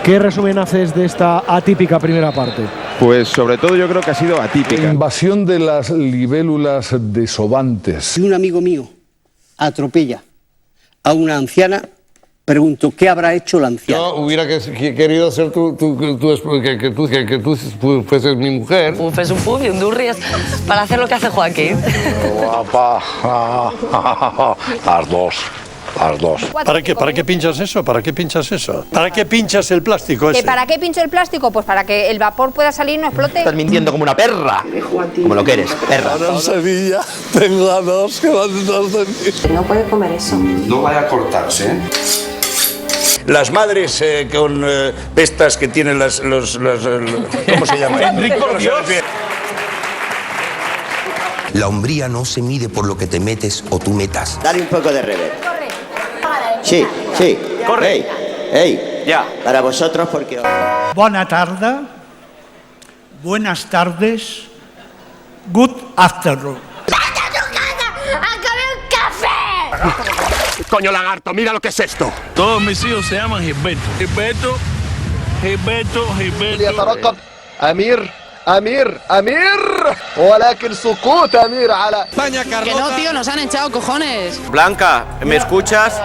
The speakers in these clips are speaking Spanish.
¿Qué resumen haces de esta atípica primera parte? Pues sobre todo yo creo que ha sido atípica. Invasión de las libélulas desobantes. Si un amigo mío atropella a una anciana, pregunto, ¿qué habrá hecho la anciana? Yo hubiera querido ser que tú fueses mi mujer. Un fes, un pub y un durries para hacer lo que hace Joaquín. Guapa. Las dos. ¿Para qué? ¿Para qué pinchas eso? ¿Para qué pinchas eso? ¿Para qué pinchas el plástico ese? ¿Para qué pincho el plástico? Pues para que el vapor pueda salir y no explote. Estás mintiendo como una perra. Como lo que eres, perra. Ahora en Sevilla tengo a dos que van detrás de mí. No puede comer eso. No vaya a cortarse, ¿eh? Las madres con estas que tienen los ¿cómo se llama? Enrique, por Dios. La hombría no se mide por lo que te metes o tú metas. Dale un poco de rever. Sí. Corre. Ey, Ya. para vosotros porque... Bona tarda, buenas tardes, good afternoon. ¡Acabé un café! Coño lagarto, mira lo que es esto. Todos mis hijos se llaman Gilberto. Que no, tío, nos han echado cojones. Blanca, ¿me escuchas?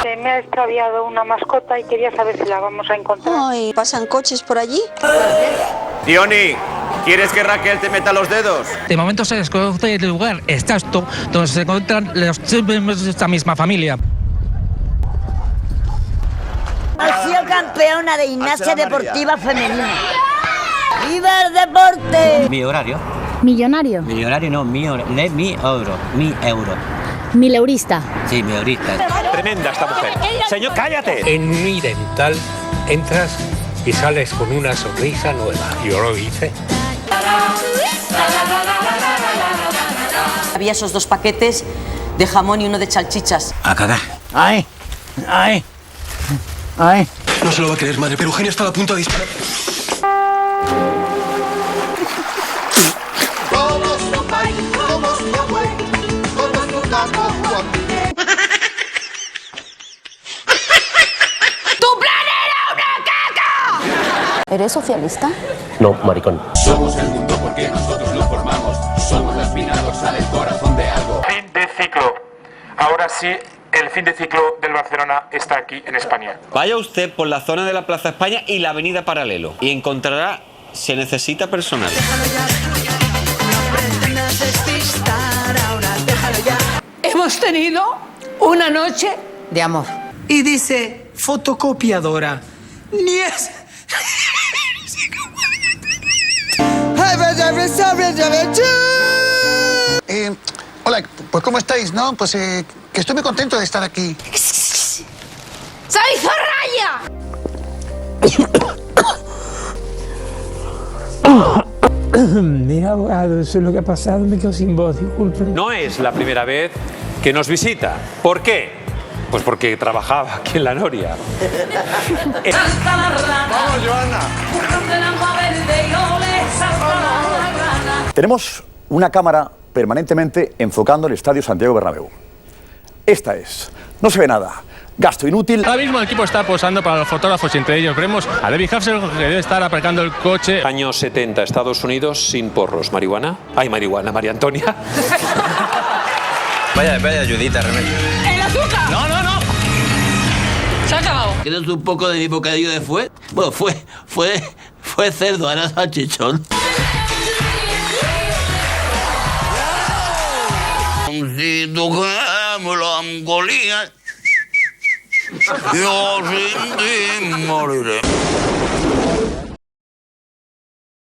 Se me ha extraviado una mascota y quería saber si la vamos a encontrar. Ay, ¿pasan coches por allí? Diony, ¿quieres que Raquel te meta los dedos? De momento se desconoce el lugar exacto donde se encuentran los miembros de esta misma familia. Ha sido campeona de gimnasia deportiva femenina. ¡Viva el deporte! Mi horario. Millonario. Millonario no, mi euro. Mi euro. Mileurista. Sí, mi eurista. Tremenda esta mujer. Señor, cállate. En Mi Dental entras y sales con una sonrisa nueva. Yo lo hice. Había esos 2 paquetes de jamón y uno de salchichas. A cagar. ¡Ay! No se lo va a creer, madre, pero Eugenia está a punto de disparar. ¿Eres socialista? No, maricón. Somos el mundo porque nosotros lo formamos. Somos la espina dorsal, el corazón de algo. Fin de ciclo. Ahora sí, el fin de ciclo del Barcelona está aquí en España. Vaya usted por la zona de la Plaza España y la Avenida Paralelo y encontrará Se necesita personal. Hemos tenido una noche de amor. Y dice fotocopiadora. Ni es... Hola, pues ¿cómo estáis, no? Pues que estoy muy contento de estar aquí. ¡Soy Zorraya! Mi abogado, eso es lo que ha pasado, me quedo sin voz, disculpen. No es la primera vez que nos visita. ¿Por qué? Pues porque trabajaba aquí en La Noria. ¡Vamos, Joana! Tenemos una cámara permanentemente enfocando el Estadio Santiago Bernabéu. Esta es. No se ve nada. Gasto inútil. Ahora mismo el equipo está posando para los fotógrafos y entre ellos vemos a David Hasselhoff que debe estar aparcando el coche. Años 70, Estados Unidos, sin porros. ¿Marihuana? Ay, marihuana, María Antonia. Vaya ayudita, remedio. ¡El azúcar! No. Se ha acabado. ¿Quieres un poco de mi bocadillo de fuet? Bueno, fue cerdo, ahora salchichón. Si tú me la angolía, yo sin ti moriré.